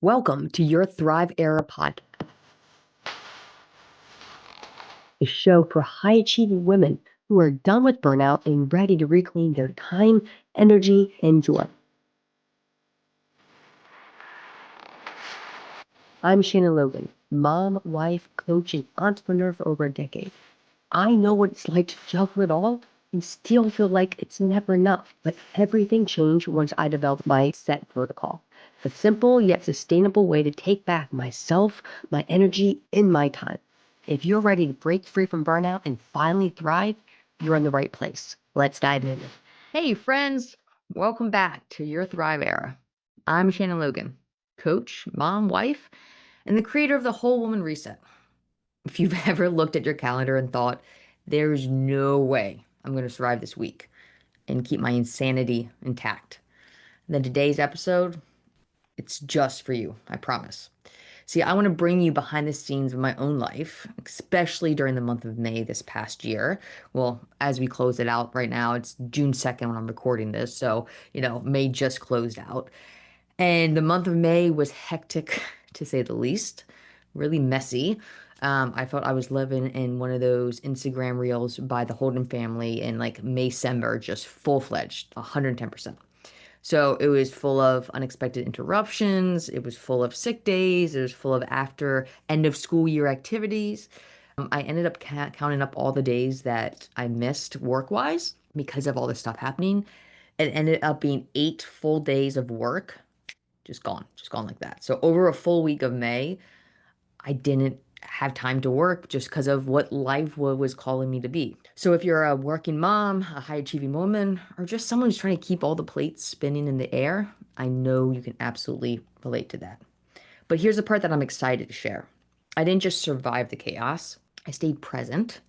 Welcome to your Thrive Era podcast, a show for high achieving women who are done with burnout and ready to reclaim their time, energy, and joy. I'm Shannon Logan, mom, wife, coach, and entrepreneur for over a decade. I know what it's like to juggle it all and still feel like it's never enough. But everything changed once I developed my set protocol. The simple yet sustainable way to take back myself, my energy, and my time. If you're ready to break free from burnout and finally thrive, you're in the right place. Let's dive in. Hey, friends, welcome back to your Thrive Era. I'm Shannon Logan, coach, mom, wife, and the creator of the Whole Woman Reset. If you've ever looked at your calendar and thought, there's no way I'm going to survive this week and keep my insanity intact, then today's episode, it's just for you, I promise. See, I want to bring you behind the scenes of my own life, especially during the month of May this past year. Well, as we close it out right now, it's June 2nd when I'm recording this. So, May just closed out. And the month of May was hectic, to say the least, really messy. I felt I was living in one of those Instagram reels by the Holden family in like May-cember, just full-fledged, 110%. So it was full of unexpected interruptions. It was full of sick days. It was full of after end of school year activities. I ended up counting up all the days that I missed work-wise because of all this stuff happening. It ended up being 8 full days of work just gone like that. So over a full week of May, I didn't have time to work just because of what life was calling me to be. So if you're a working mom, a high achieving woman, or just someone who's trying to keep all the plates spinning in the air, I know you can absolutely relate to that. But here's the part that I'm excited to share. I didn't just survive the chaos. I stayed present.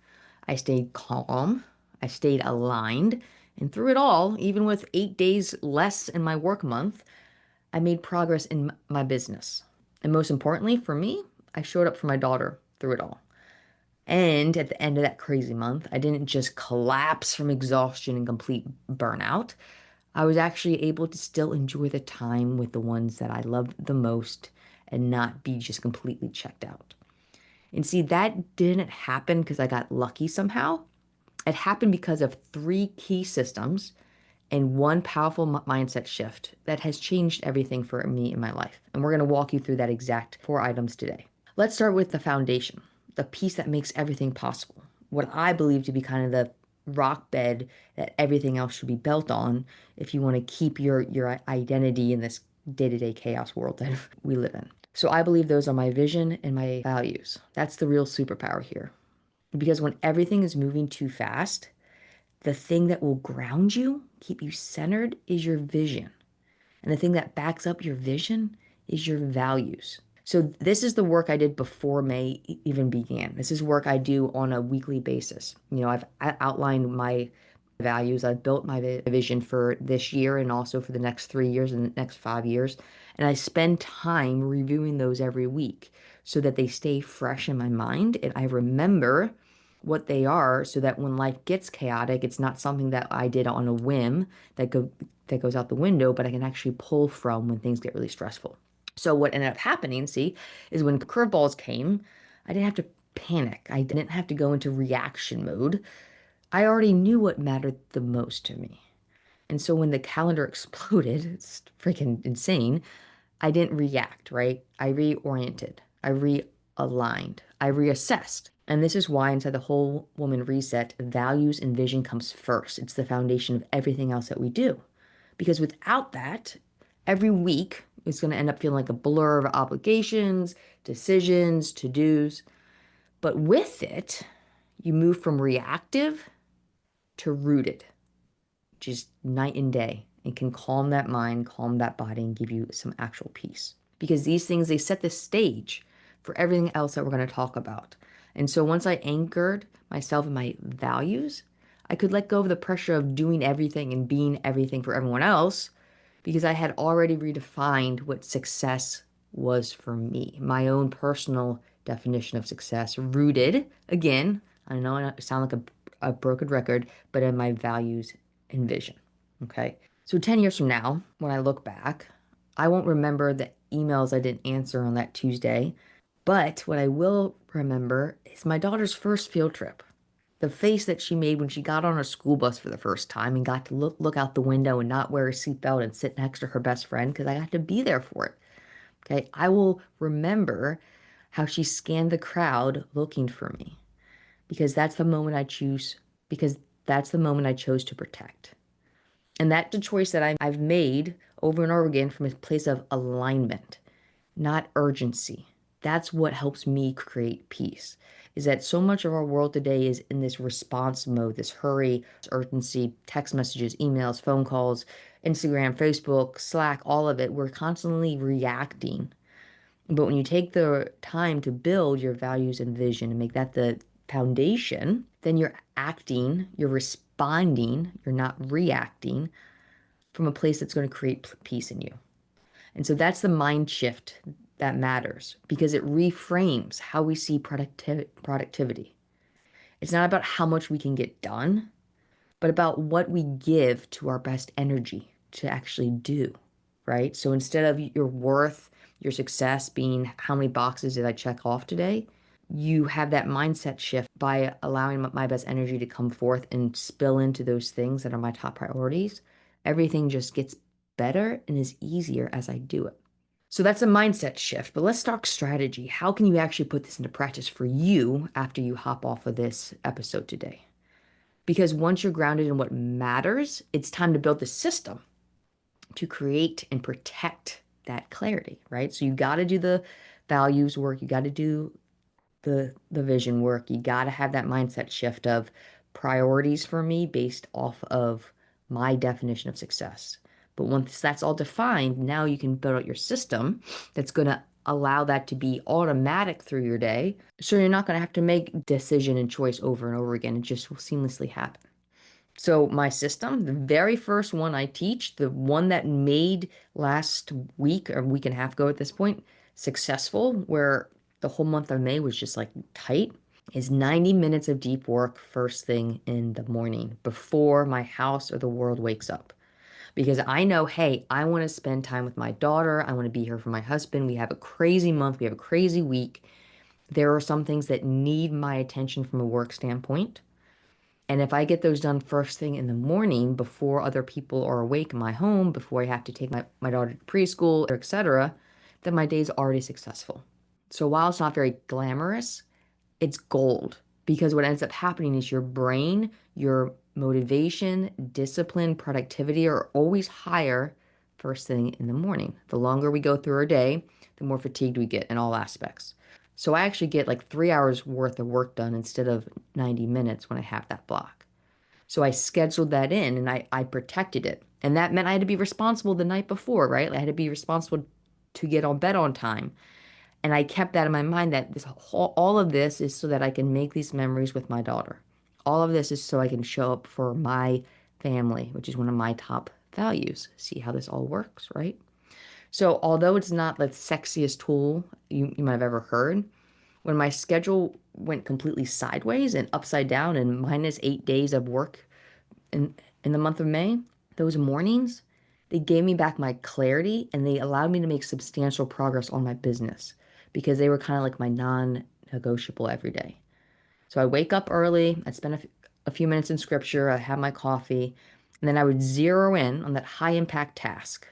I stayed calm. I stayed aligned. And through it all, even with 8 days less in my work month, I made progress in my business. And most importantly, for me, I showed up for my daughter through it all. And at the end of that crazy month, I didn't just collapse from exhaustion and complete burnout. I was actually able to still enjoy the time with the ones that I loved the most and not be just completely checked out. And see, that didn't happen because I got lucky somehow. It happened because of three key systems and one powerful mindset shift that has changed everything for me in my life. And we're going to walk you through that exact 4 items today. Let's start with the foundation, the piece that makes everything possible. What I believe to be kind of the rock bed that everything else should be built on if you want to keep your identity in this day-to-day chaos world that we live in. So I believe those are my vision and my values. That's the real superpower here. Because when everything is moving too fast, the thing that will ground you, keep you centered, is your vision. And the thing that backs up your vision is your values. So this is the work I did before May even began. This is work I do on a weekly basis. I've outlined my values. I've built my vision for this year and also for the next 3 years and the next 5 years. And I spend time reviewing those every week so that they stay fresh in my mind and I remember what they are so that when life gets chaotic, it's not something that I did on a whim that goes out the window, but I can actually pull from when things get really stressful. So what ended up happening, see, is when curveballs came, I didn't have to panic. I didn't have to go into reaction mode. I already knew what mattered the most to me. And so when the calendar exploded, it's freaking insane. I didn't react, right? I reoriented. I realigned. I reassessed. And this is why inside the Whole Woman Reset, values and vision comes first. It's the foundation of everything else that we do. Because without that, every week is going to end up feeling like a blur of obligations, decisions, to-dos. But with it, you move from reactive to rooted, which is night and day. It can calm that mind, calm that body, and give you some actual peace. Because these things, they set the stage for everything else that we're going to talk about. And so once I anchored myself in my values, I could let go of the pressure of doing everything and being everything for everyone else because I had already redefined what success was for me, my own personal definition of success, rooted, again, I know I sound like a broken record, but in my values and vision. Okay. So 10 years from now, when I look back, I won't remember the emails I didn't answer on that Tuesday. But what I will remember is my daughter's first field trip. The face that she made when she got on a school bus for the first time and got to look out the window and not wear a seatbelt and sit next to her best friend because I got to be there for it. Okay. I will remember how she scanned the crowd looking for me because that's the moment I choose, because that's the moment I chose to protect. And that's a choice that I've made over and over again from a place of alignment, not urgency. That's what helps me create peace. Is that so much of our world today is in this response mode, this hurry, this urgency, text messages, emails, phone calls, Instagram, Facebook, Slack, all of it. We're constantly reacting. But when you take the time to build your values and vision and make that the foundation, then you're acting, you're responding, you're not reacting from a place that's going to create peace in you. And so that's the mind shift that matters because it reframes how we see productivity. It's not about how much we can get done, but about what we give to our best energy to actually do, right? So instead of your worth, your success being how many boxes did I check off today, you have that mindset shift by allowing my best energy to come forth and spill into those things that are my top priorities. Everything just gets better and is easier as I do it. So that's a mindset shift, but let's talk strategy. How can you actually put this into practice for you after you hop off of this episode today? Because once you're grounded in what matters, it's time to build the system to create and protect that clarity, right? So you got to do the values work, you got to do the vision work. You got to have that mindset shift of priorities for me based off of my definition of success. But once that's all defined, now you can build out your system that's going to allow that to be automatic through your day. So you're not going to have to make decision and choice over and over again. It just will seamlessly happen. So my system, the very first one I teach, the one that made last week or week and a half ago at this point successful, where the whole month of May was just like tight, is 90 minutes of deep work first thing in the morning before my house or the world wakes up. Because I know, hey, I want to spend time with my daughter. I want to be here for my husband. We have a crazy month. We have a crazy week. There are some things that need my attention from a work standpoint. And if I get those done first thing in the morning before other people are awake in my home, before I have to take my daughter to preschool, etc., then my day's already successful. So while it's not very glamorous, it's gold because what ends up happening is your brain, your motivation, discipline, productivity are always higher first thing in the morning. The longer we go through our day, the more fatigued we get in all aspects. So I actually get like 3 hours worth of work done instead of 90 minutes when I have that block. So I scheduled that in and I protected it. And that meant I had to be responsible the night before, right? I had to be responsible to get on bed on time. And I kept that in my mind that all of this is so that I can make these memories with my daughter. All of this is so I can show up for my family, which is one of my top values. See how this all works, right? So although it's not the sexiest tool you might have ever heard, when my schedule went completely sideways and upside down and minus 8 days of work in the month of May, those mornings, they gave me back my clarity and they allowed me to make substantial progress on my business because they were kind of like my non-negotiable every day. So I wake up early, I'd spend a few minutes in scripture, I have my coffee, and then I would zero in on that high impact task,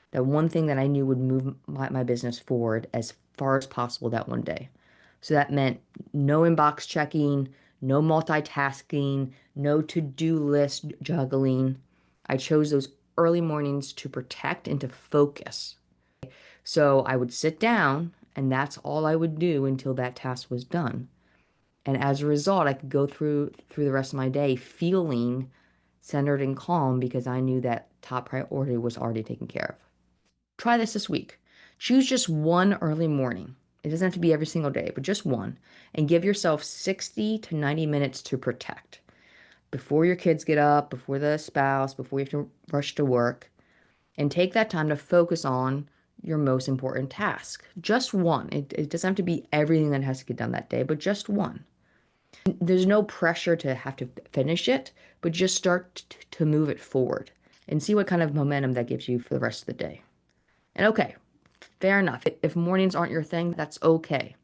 that one thing that I knew would move my business forward as far as possible that one day. So that meant no inbox checking, no multitasking, no to-do list juggling. I chose those early mornings to protect and to focus. So I would sit down and that's all I would do until that task was done. And as a result, I could go through the rest of my day feeling centered and calm because I knew that top priority was already taken care of. Try this week. Choose just one early morning. It doesn't have to be every single day, but just one. And give yourself 60 to 90 minutes to protect. Before your kids get up, before the spouse, before you have to rush to work. And take that time to focus on your most important task. Just one. It doesn't have to be everything that has to get done that day, but just one. There's no pressure to have to finish it, but just start to move it forward and see what kind of momentum that gives you for the rest of the day. And okay, Fair enough. If mornings aren't your thing, that's okay.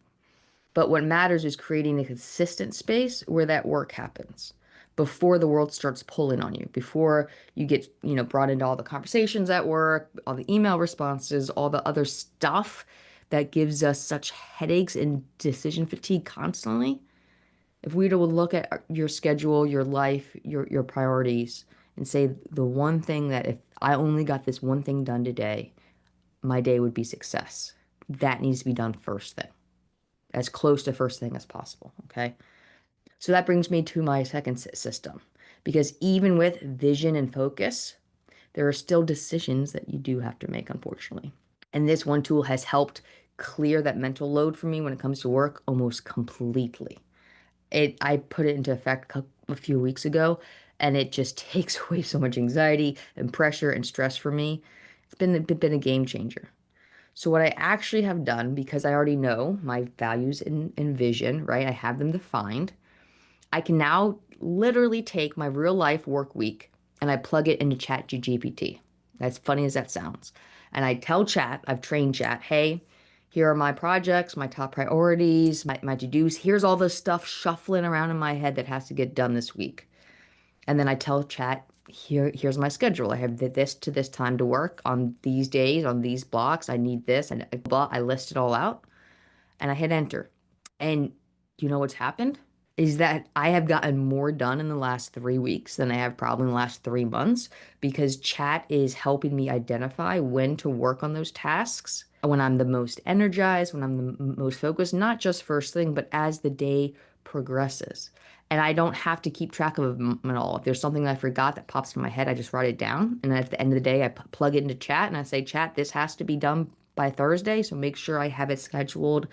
But what matters is creating a consistent space where that work happens before the world starts pulling on you, before you get, brought into all the conversations at work, all the email responses, all the other stuff that gives us such headaches and decision fatigue constantly. If we were to look at your schedule, your life, your priorities, and say the one thing that if I only got this one thing done today, my day would be success. That needs to be done first thing, as close to first thing as possible. Okay. So that brings me to my second system, because even with vision and focus, there are still decisions that you do have to make, unfortunately. And this one tool has helped clear that mental load for me when it comes to work almost completely. I put it into effect a few weeks ago, and it just takes away so much anxiety and pressure and stress for me. It's been a game changer. So what I actually have done, because I already know my values and vision, right? I have them defined. I can now literally take my real life work week and I plug it into Chat GPT. As funny as that sounds. And I tell Chat, I've trained Chat, hey, here are my projects, my top priorities, my to-dos. Here's all the stuff shuffling around in my head that has to get done this week. And then I tell Chat, here's my schedule. I have this to this time to work on these days, on these blocks. I need this, and blah. I list it all out, and I hit enter. And you know what's happened? Is that I have gotten more done in the last 3 weeks than I have probably in the last 3 months, because Chat is helping me identify when to work on those tasks, when I'm the most energized, when I'm the most focused, not just first thing, but as the day progresses. And I don't have to keep track of them at all. If there's something that I forgot that pops in my head, I just write it down. And at the end of the day, I plug it into Chat and I say, Chat, this has to be done by Thursday. So make sure I have it scheduled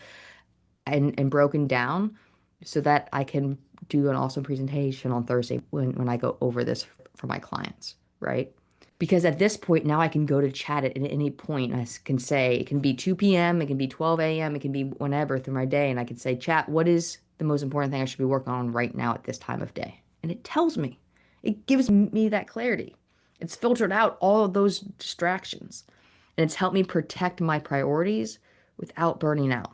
and broken down so that I can do an awesome presentation on Thursday when I go over this for my clients, right? Because at this point now I can go to Chat at any point and I can say it can be 2 p.m., it can be 12 a.m., it can be whenever through my day, and I can say, Chat, what is the most important thing I should be working on right now at this time of day? And it tells me. It gives me that clarity. It's filtered out all of those distractions, and it's helped me protect my priorities without burning out.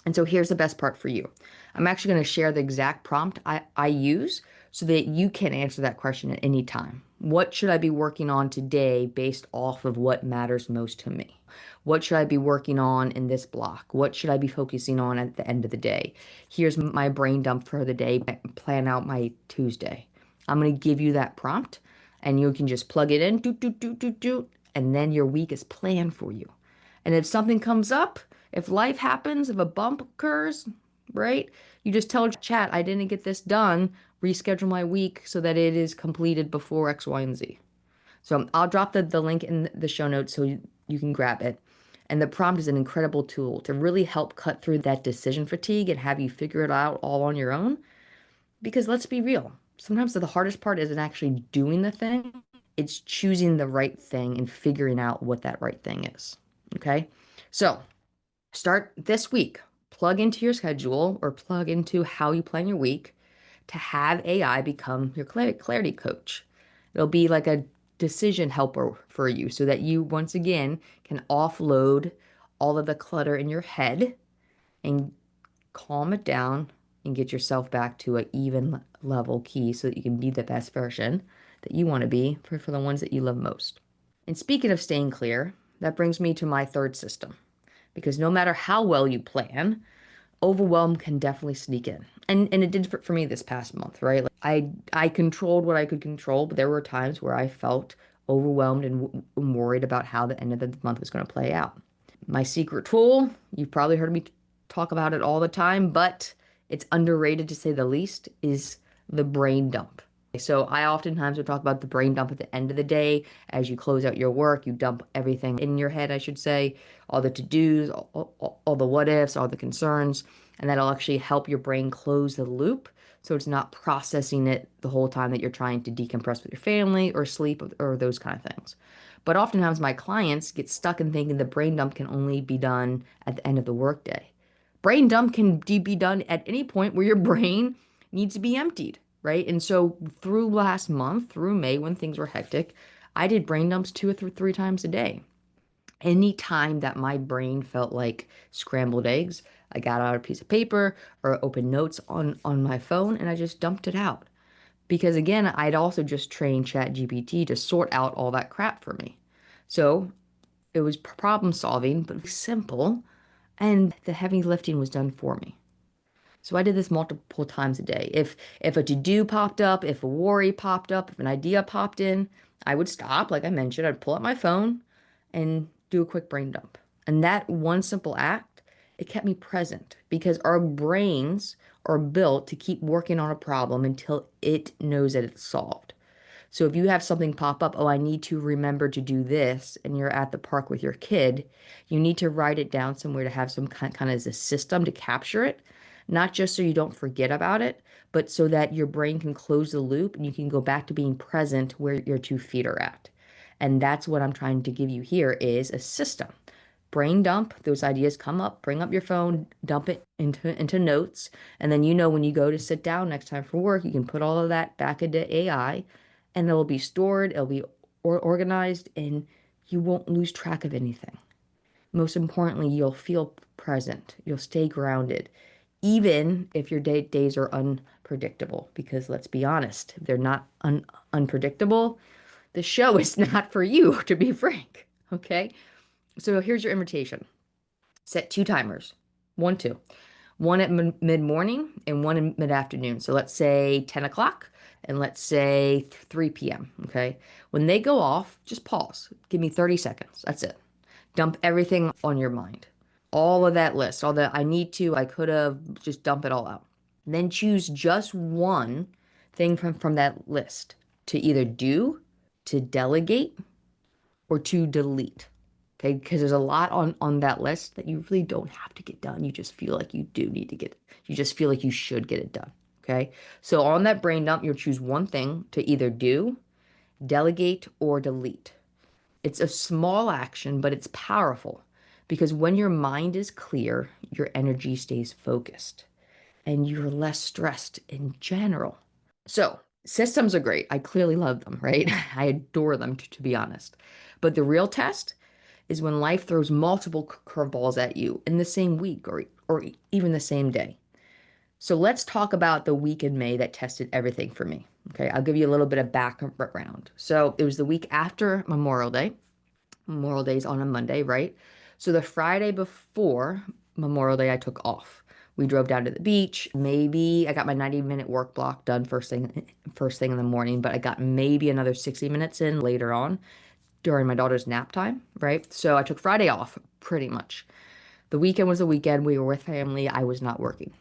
And so here's the best part for you. I'm actually going to share the exact prompt I use so that you can answer that question at any time. What should I be working on today based off of what matters most to me? What should I be working on in this block? What should I be focusing on at the end of the day? Here's my brain dump for the day. Plan out my Tuesday. I'm going to give you that prompt and you can just plug it in, doot, doot, doot, doot, doot, and then your week is planned for you. And if something comes up, if life happens, if a bump occurs, right? You just tell Chat, I didn't get this done, reschedule my week so that it is completed before X, Y, and Z. So I'll drop the link in the show notes so you can grab it. And the prompt is an incredible tool to really help cut through that decision fatigue and have you figure it out all on your own. Because let's be real, sometimes the hardest part isn't actually doing the thing, it's choosing the right thing and figuring out what that right thing is. Okay? So start this week. Plug into your schedule or plug into how you plan your week to have AI become your clarity coach. It'll be like a decision helper for you so that you, once again, can offload all of the clutter in your head and calm it down and get yourself back to an even level key so that you can be the best version that you want to be for the ones that you love most. And speaking of staying clear, that brings me to my third system. Because no matter how well you plan, overwhelm can definitely sneak in. And it did for me this past month, right? Like I controlled what I could control, but there were times where I felt overwhelmed and worried about how the end of the month was going to play out. My secret tool, you've probably heard me talk about it all the time, but it's underrated to say the least, is the brain dump. So I oftentimes would talk about the brain dump at the end of the day. As you close out your work, you dump everything in your head, I should say, all the to-dos, all the what ifs, all the concerns, and that'll actually help your brain close the loop so it's not processing it the whole time that you're trying to decompress with your family or sleep or those kind of things. But oftentimes my clients get stuck in thinking the brain dump can only be done at the end of the workday. Brain dump can be done at any point where your brain needs to be emptied, right? And so through last month, through May, when things were hectic, I did brain dumps 2 or 3 times a day. Any time that my brain felt like scrambled eggs, I got out a piece of paper or opened notes on my phone and I just dumped it out. Because again, I'd also just trained ChatGPT to sort out all that crap for me. So it was problem solving, but simple, and the heavy lifting was done for me. So I did this multiple times a day. If a to-do popped up, if a worry popped up, if an idea popped in, I would stop, like I mentioned, I'd pull out my phone and do a quick brain dump. And that one simple act, it kept me present because our brains are built to keep working on a problem until it knows that it's solved. So if you have something pop up, oh, I need to remember to do this, and you're at the park with your kid, you need to write it down somewhere to have some kind of as a system to capture it, not just so you don't forget about it, but so that your brain can close the loop and you can go back to being present where your 2 feet are at. And that's what I'm trying to give you here is a system. Brain dump, those ideas come up, bring up your phone, dump it into notes, and then you know when you go to sit down next time for work, you can put all of that back into AI and it'll be stored, it'll be organized, and you won't lose track of anything. Most importantly, you'll feel present, you'll stay grounded, even if your days are unpredictable. Because let's be honest, if they're not unpredictable, the show is not for you, to be frank. Okay? So here's your invitation. Set 2 timers. One, two. One at mid-morning and one in mid-afternoon. So let's say 10 o'clock and let's say 3 p.m. Okay. When they go off, just pause. Give me 30 seconds. That's it. Dump everything on your mind. All of that list, all the I need to, I could have, just dump it all out. Then choose just one thing from that list to either do, to delegate, or to delete. Okay, because there's a lot on that list that you really don't have to get done. You just feel like you do need to get it. You just feel like you should get it done. Okay, so on that brain dump, you'll choose one thing to either do, delegate, or delete. It's a small action, but it's powerful because when your mind is clear, your energy stays focused and you're less stressed in general. So, systems are great. I clearly love them, right? I adore them, to be honest. But the real test is when life throws multiple curveballs at you in the same week or even the same day. So let's talk about the week in May that tested everything for me. Okay, I'll give you a little bit of background. So it was the week after Memorial Day. Memorial Day is on a Monday, right? So the Friday before Memorial Day, I took off. We drove down to the beach. Maybe I got my 90-minute work block done first thing in the morning, but I got maybe another 60 minutes in later on during my daughter's nap time, right? So I took Friday off pretty much. The weekend was the weekend. We were with family. I was not working.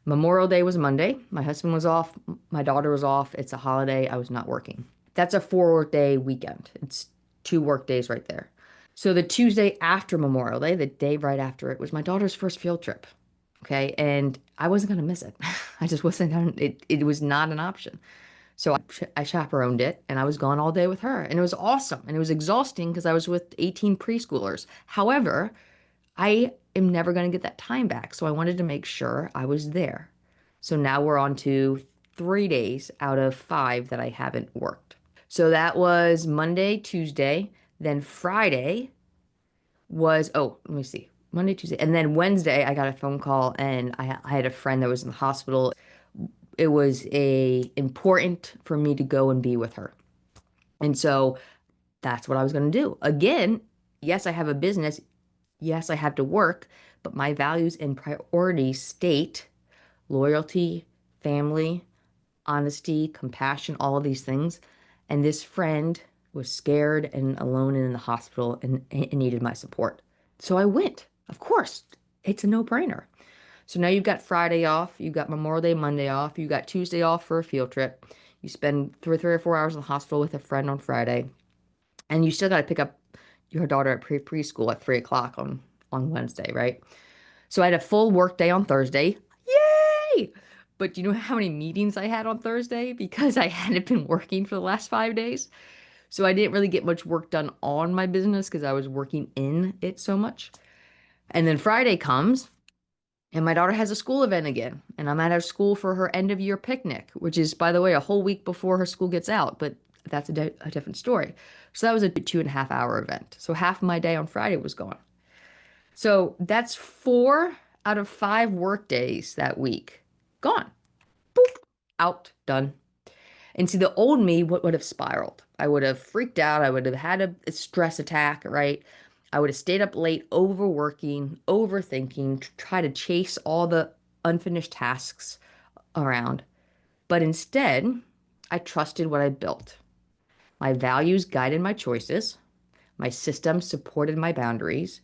Memorial Day was Monday. My husband was off. My daughter was off. It's a holiday. I was not working. That's a 4 work day weekend. It's 2 work days right there. So the Tuesday after Memorial Day, the day right after it, was my daughter's first field trip. Okay. And I wasn't going to miss it. I just wasn't, it was not an option. So I chaperoned it and I was gone all day with her. And it was awesome. And it was exhausting because I was with 18 preschoolers. However, I am never going to get that time back. So I wanted to make sure I was there. So now we're on to 3 days out of 5 that I haven't worked. So that was Monday, Tuesday. Then Friday was, oh, let me see. Monday, Tuesday. And then Wednesday, I got a phone call and I had a friend that was in the hospital. It was important for me to go and be with her. And so that's what I was going to do. Again, yes, I have a business. Yes, I have to work, but my values and priorities state loyalty, family, honesty, compassion, all of these things. And this friend was scared and alone and in the hospital and needed my support. So I went. Of course, it's a no-brainer. So now you've got Friday off, you've got Memorial Day Monday off, you got Tuesday off for a field trip. You spend three or 4 hours in the hospital with a friend on Friday, and you still got to pick up your daughter at preschool at 3 o'clock on Wednesday, right? So I had a full work day on Thursday. Yay! But do you know how many meetings I had on Thursday? Because I hadn't been working for the last 5 days. So I didn't really get much work done on my business because I was working in it so much. And then Friday comes, and my daughter has a school event again. And I'm at her school for her end of year picnic, which is, by the way, a whole week before her school gets out. But that's a different story. So that was a 2.5 hour event. So half of my day on Friday was gone. So that's 4 out of 5 work days that week gone. Boop, out, done. And see, the old me would have spiraled. I would have freaked out. I would have had a stress attack, right? I would have stayed up late, overworking, overthinking, try to chase all the unfinished tasks around. But instead, I trusted what I built. My values guided my choices. My systems supported my boundaries.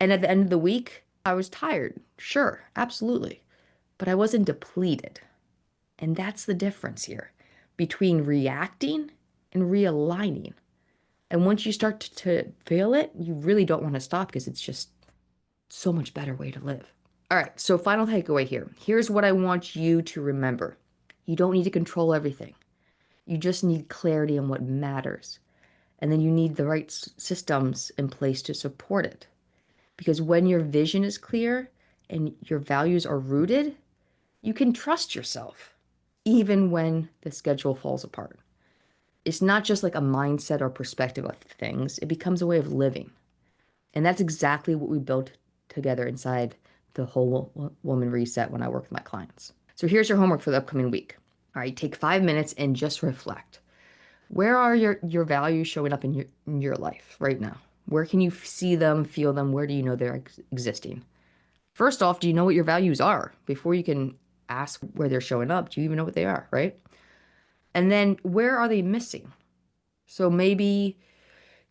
And at the end of the week, I was tired. Sure, absolutely. But I wasn't depleted. And that's the difference here between reacting and realigning. And once you start to feel it, you really don't want to stop because it's just so much better way to live. All right, so final takeaway here. Here's what I want you to remember. You don't need to control everything. You just need clarity on what matters. And then you need the right systems in place to support it. Because when your vision is clear and your values are rooted, you can trust yourself, even when the schedule falls apart. It's not just like a mindset or perspective of things, it becomes a way of living. And that's exactly what we built together inside the whole woman reset when I work with my clients. So here's your homework for the upcoming week. All right, take 5 minutes and just reflect. Where are your values showing up in your life right now? Where can you see them, feel them? Where do you know they're existing? First off, do you know what your values are? Before you can ask where they're showing up, do you even know what they are, right? And then where are they missing? So maybe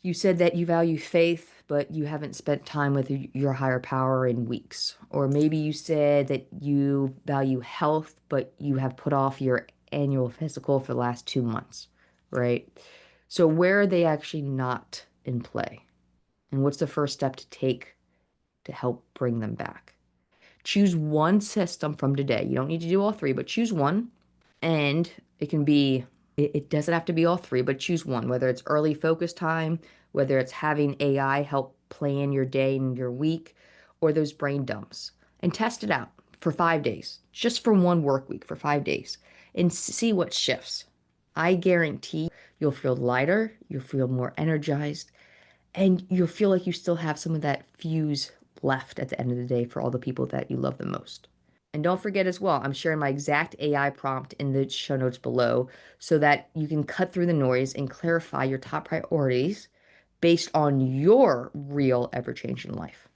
you said that you value faith, but you haven't spent time with your higher power in weeks. Or maybe you said that you value health, but you have put off your annual physical for the last 2 months, right? So where are they actually not in play? And what's the first step to take to help bring them back? Choose one system from today. You don't need to do all three, but choose one. And it can be, it doesn't have to be all three, but choose one, whether it's early focus time, whether it's having AI help plan your day and your week, or those brain dumps. And test it out for 5 days, just for one work week for 5 days, and see what shifts. I guarantee you'll feel lighter, you'll feel more energized, and you'll feel like you still have some of that fuse left at the end of the day for all the people that you love the most. And don't forget as well, I'm sharing my exact AI prompt in the show notes below so that you can cut through the noise and clarify your top priorities based on your real ever-changing life.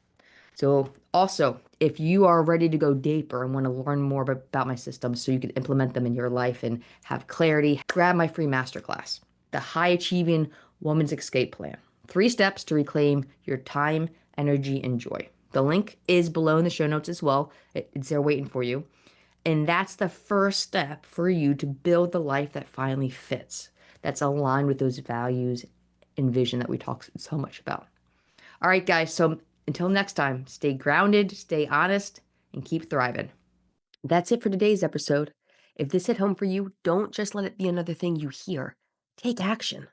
So also, if you are ready to go deeper and want to learn more about my systems so you can implement them in your life and have clarity, grab my free masterclass, The High Achieving Woman's Escape Plan. 3 steps to reclaim your time, energy, and joy. The link is below in the show notes as well. It's there waiting for you. And that's the first step for you to build the life that finally fits, that's aligned with those values and vision that we talk so much about. All right, guys. So until next time, stay grounded, stay honest, and keep thriving. That's it for today's episode. If this hit home for you, don't just let it be another thing you hear. Take action.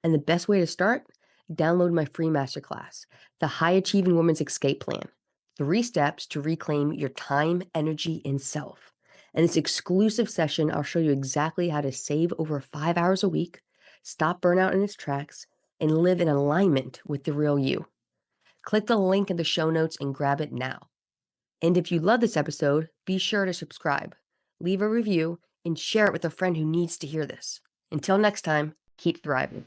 And the best way to start? Download my free masterclass, The High Achieving Woman's Escape Plan. 3 steps to reclaim your time, energy, and self. In this exclusive session, I'll show you exactly how to save over 5 hours a week, stop burnout in its tracks, and live in alignment with the real you. Click the link in the show notes and grab it now. And if you love this episode, be sure to subscribe, leave a review, and share it with a friend who needs to hear this. Until next time, keep thriving.